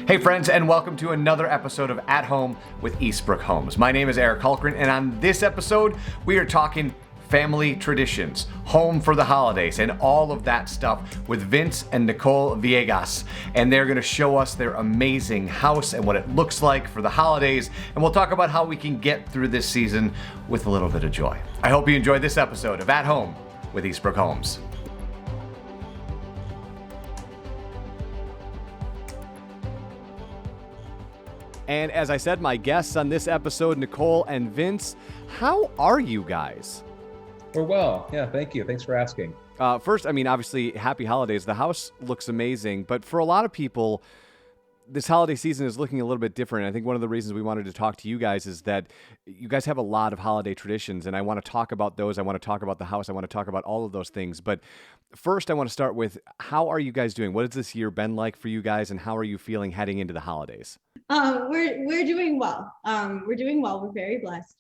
Hey friends, and welcome to another episode of At Home with Eastbrook Homes. My name is Eric Hultgren, and on this episode, we are talking family traditions, home for the holidays, and all of that stuff with Vince and Nicole Villegas. And they're going to show us their amazing house and what it looks like for the holidays. And we'll talk about how we can get through this season with a little bit of joy. I hope you enjoyed this episode of At Home with Eastbrook Homes. And as I said, my guests on this episode, Nicole and Vince, how are you guys? We're well. Yeah, thank you. Thanks for asking. First, I mean, obviously, happy holidays. The house looks amazing, but for a lot of people, this holiday season is looking a little bit different. I think one of the reasons we wanted to talk to you guys is that you guys have a lot of holiday traditions, and I want to talk about those. I want to talk about the house. I want to talk about all of those things. But first, I want to start with, how are you guys doing? What has this year been like for you guys, and how are you feeling heading into the holidays? We're doing well. We're doing well. We're very blessed.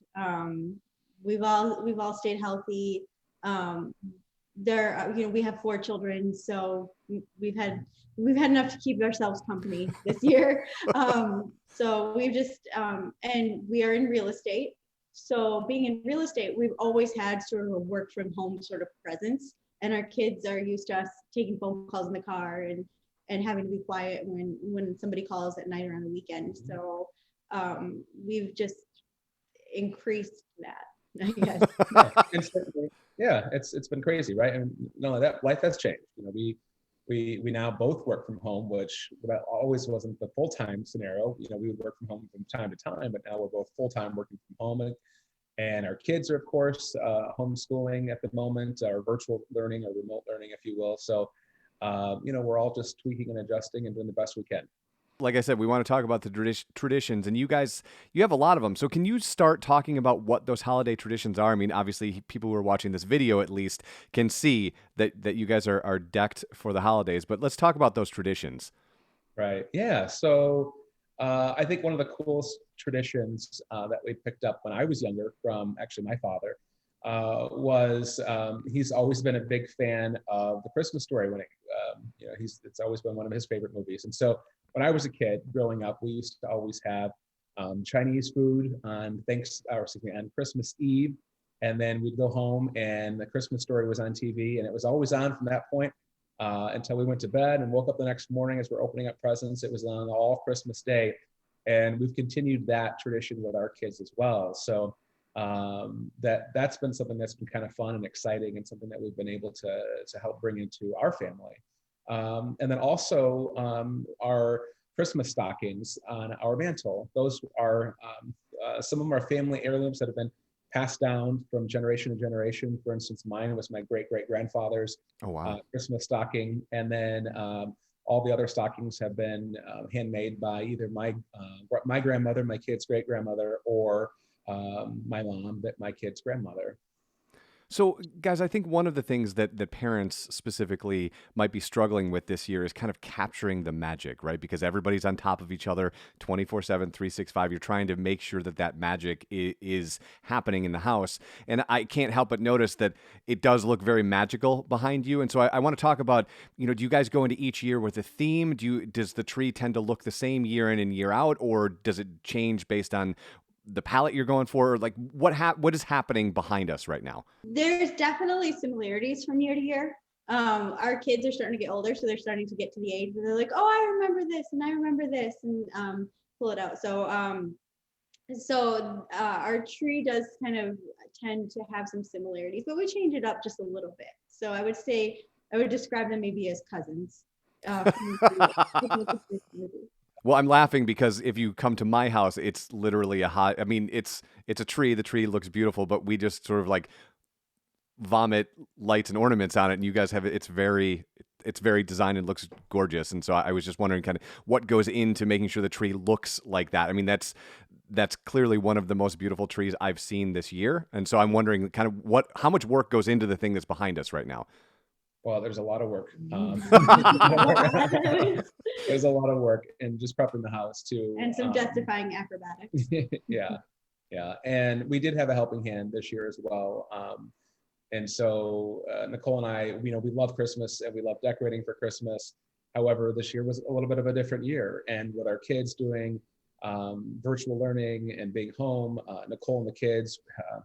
We've all stayed healthy. We have 4 children, so we've had enough to keep ourselves company this year. So we've just and we are in real estate. So being in real estate, we've always had sort of a work from home sort of presence, and our kids are used to us taking phone calls in the car and having to be quiet when somebody calls at night or on the weekend. So we've just increased that, I guess. Yeah, it's been crazy, right? And no, that life has changed. You know, we now both work from home, which that always wasn't the full-time scenario. You know, we would work from home from time to time, but now we're both full-time working from home. And our kids are, of course, homeschooling at the moment, or virtual learning, or remote learning, if you will. So, we're all just tweaking and adjusting and doing the best we can. Like I said, we want to talk about the traditions, and you guys, you have a lot of them. So can you start talking about what those holiday traditions are? I mean, obviously, people who are watching this video at least can see that you guys are decked for the holidays, but let's talk about those traditions. Right. Yeah. So I think one of the coolest traditions that we picked up when I was younger from actually my father was he's always been a big fan of The Christmas Story. It's always been one of his favorite movies. And so when I was a kid growing up, we used to always have Chinese food on Christmas Eve, and then we'd go home and The Christmas Story was on TV, and it was always on from that point until we went to bed and woke up the next morning as we're opening up presents. It was on all Christmas Day, and we've continued that tradition with our kids as well. So that's been something that's been kind of fun and exciting, and something that we've been able to help bring into our family. And then also our Christmas stockings on our mantle. Those are some of our family heirlooms that have been passed down from generation to generation. For instance, mine was my great-great-grandfather's Christmas stocking. And then all the other stockings have been handmade by either my grandmother, my kid's great-grandmother, or my mom, my kid's grandmother. So, guys, I think one of the things that parents specifically might be struggling with this year is kind of capturing the magic, right? Because everybody's on top of each other 24/7, 365. You're trying to make sure that magic is happening in the house. And I can't help but notice that it does look very magical behind you. And so I want to talk about, do you guys go into each year with a theme? Does the tree tend to look the same year in and year out, or does it change based on the palette you're going for? Like what is happening behind us right now? There's definitely similarities from year to year. Our kids are starting to get older, so they're starting to get to the age where they're like, oh, I remember this and I remember this, and pull it out. So our tree does kind of tend to have some similarities, but we change it up just a little bit. So I would describe them maybe as cousins. Well, I'm laughing because if you come to my house, it's literally it's a tree. The tree looks beautiful, but we just sort of like vomit lights and ornaments on it. And you guys have it. It's very designed and looks gorgeous. And so I was just wondering kind of what goes into making sure the tree looks like that. I mean, that's clearly one of the most beautiful trees I've seen this year. And so I'm wondering kind of how much work goes into the thing that's behind us right now. Well, there's a lot of work. There's a lot of work, and just prepping the house too. And some justifying acrobatics. Yeah. And we did have a helping hand this year as well. And so Nicole and I, we love Christmas and we love decorating for Christmas. However, this year was a little bit of a different year. And with our kids doing virtual learning and being home, Nicole and the kids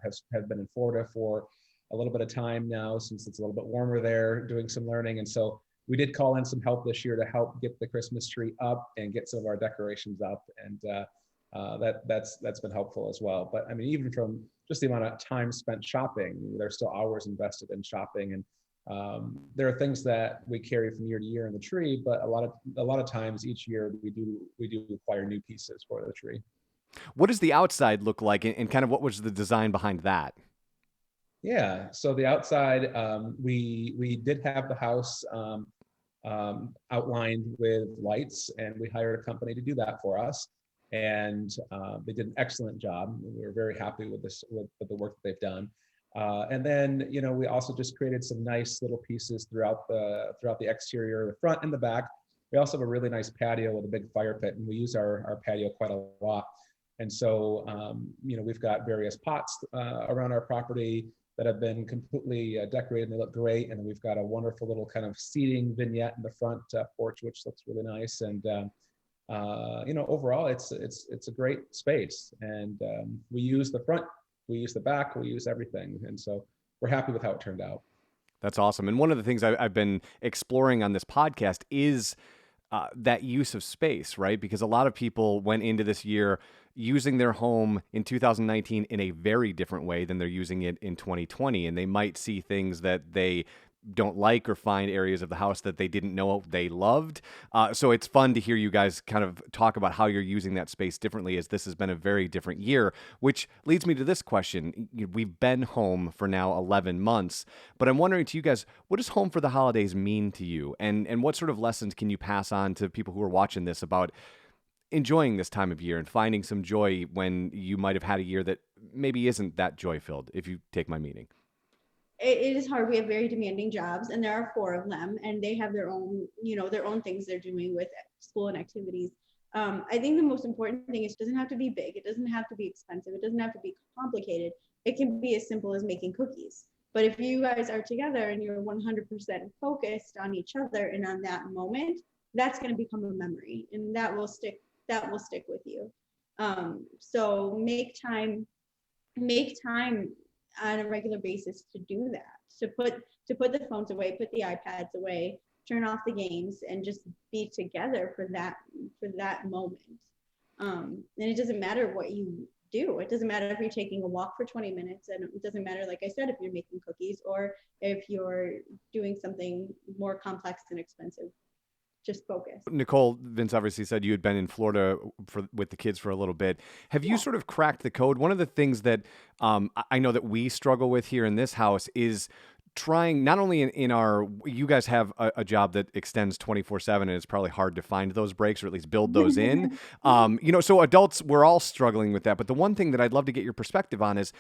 have been in Florida for a little bit of time now, since it's a little bit warmer there, doing some learning. And so we did call in some help this year to help get the Christmas tree up and get some of our decorations up. And that's been helpful as well. But I mean, even from just the amount of time spent shopping, there's still hours invested in shopping. And there are things that we carry from year to year in the tree, but a lot of times each year we do acquire new pieces for the tree. What does the outside look like, and kind of what was the design behind that? Yeah, so the outside, we did have the house outlined with lights, and we hired a company to do that for us. And they did an excellent job. We were very happy with the work that they've done. And then, we also just created some nice little pieces throughout the exterior, the front and the back. We also have a really nice patio with a big fire pit, and we use our patio quite a lot. And so, we've got various pots around our property that have been completely decorated, and they look great. And we've got a wonderful little kind of seating vignette in the front porch, which looks really nice. And overall, it's a great space. And we use the front, we use the back, we use everything. And so we're happy with how it turned out. That's awesome. And one of the things I've been exploring on this podcast is that use of space, right? Because a lot of people went into this year using their home in 2019 in a very different way than they're using it in 2020. And they might see things that they don't like, or find areas of the house that they didn't know they loved. So it's fun to hear you guys kind of talk about how you're using that space differently, as this has been a very different year, which leads me to this question. We've been home for now 11 months, but I'm wondering to you guys, what does home for the holidays mean to you? And what sort of lessons can you pass on to people who are watching this about enjoying this time of year and finding some joy when you might have had a year that maybe isn't that joy-filled, if you take my meaning? It is hard. We have very demanding jobs, and there are 4 of them, and they have their own, their own things they're doing with school and activities. I think the most important thing is it doesn't have to be big. It doesn't have to be expensive. It doesn't have to be complicated. It can be as simple as making cookies. But if you guys are together and you're 100% focused on each other and on that moment, that's going to become a memory, and that will stick with you. So make time on a regular basis to do that, to put the phones away, put the iPads away, turn off the games, and just be together for that moment. And it doesn't matter what you do. It doesn't matter if you're taking a walk for 20 minutes, and it doesn't matter, like I said, if you're making cookies or if you're doing something more complex and expensive. Just focus. Nicole, Vince obviously said you had been in Florida with the kids for a little bit. Have you sort of cracked the code? One of the things that I know that we struggle with here in this house is trying, not only in our, you guys have a job that extends 24/7, and it's probably hard to find those breaks, or at least build those in. So adults, we're all struggling with that. But the one thing that I'd love to get your perspective on is,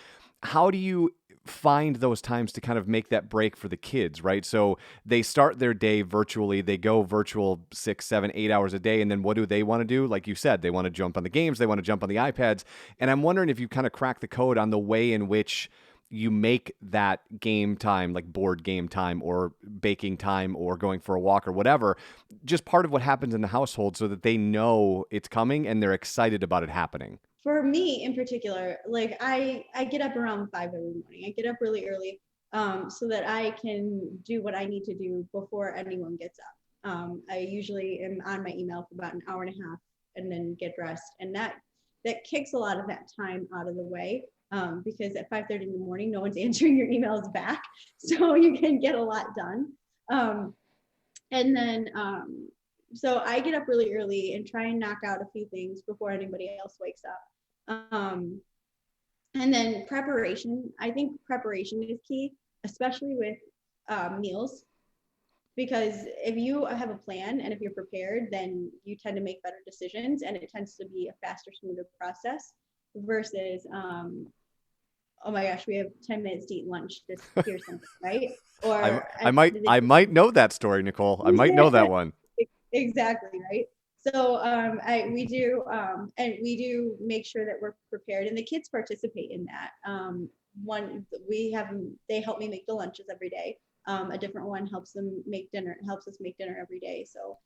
how do you find those times to kind of make that break for the kids, right? So they start their day virtually, they go virtual 6, 7, 8 hours a day. And then what do they want to do? Like you said, they want to jump on the games, they want to jump on the iPads. And I'm wondering if you kind of crack the code on the way in which you make that game time, like board game time or baking time or going for a walk or whatever, just part of what happens in the household, so that they know it's coming and they're excited about it happening. For me in particular, like I get up around 5 every morning. I get up really early so that I can do what I need to do before anyone gets up. I usually am on my email for about an hour and a half and then get dressed. And that kicks a lot of that time out of the way because at 5:30 in the morning, no one's answering your emails back. So you can get a lot done. And then so I get up really early and try and knock out a few things before anybody else wakes up. And then preparation. I think preparation is key, especially with meals, because if you have a plan and if you're prepared, then you tend to make better decisions, and it tends to be a faster, smoother process versus, oh my gosh, we have 10 minutes to eat lunch. Just here's something, right? Or I might know that story, Nicole. I might know that one. Exactly, right? So we do make sure that we're prepared, and the kids participate in that. They help me make the lunches every day. A different one helps us make dinner every day. So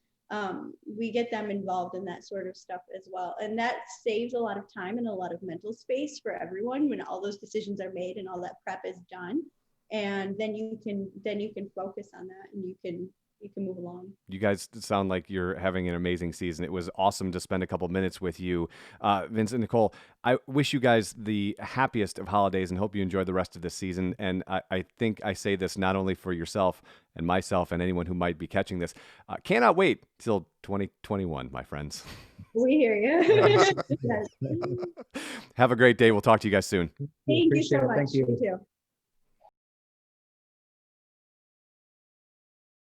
we get them involved in that sort of stuff as well. And that saves a lot of time and a lot of mental space for everyone when all those decisions are made and all that prep is done. And then you can focus on that, and you can move along. You guys sound like you're having an amazing season. It was awesome to spend a couple minutes with you. Vince and Nicole, I wish you guys the happiest of holidays and hope you enjoy the rest of this season. And I think I say this not only for yourself and myself and anyone who might be catching this. Cannot wait till 2021, my friends. We hear you. Yes. Have a great day. We'll talk to you guys soon. Thank you so much. Thank you. You too.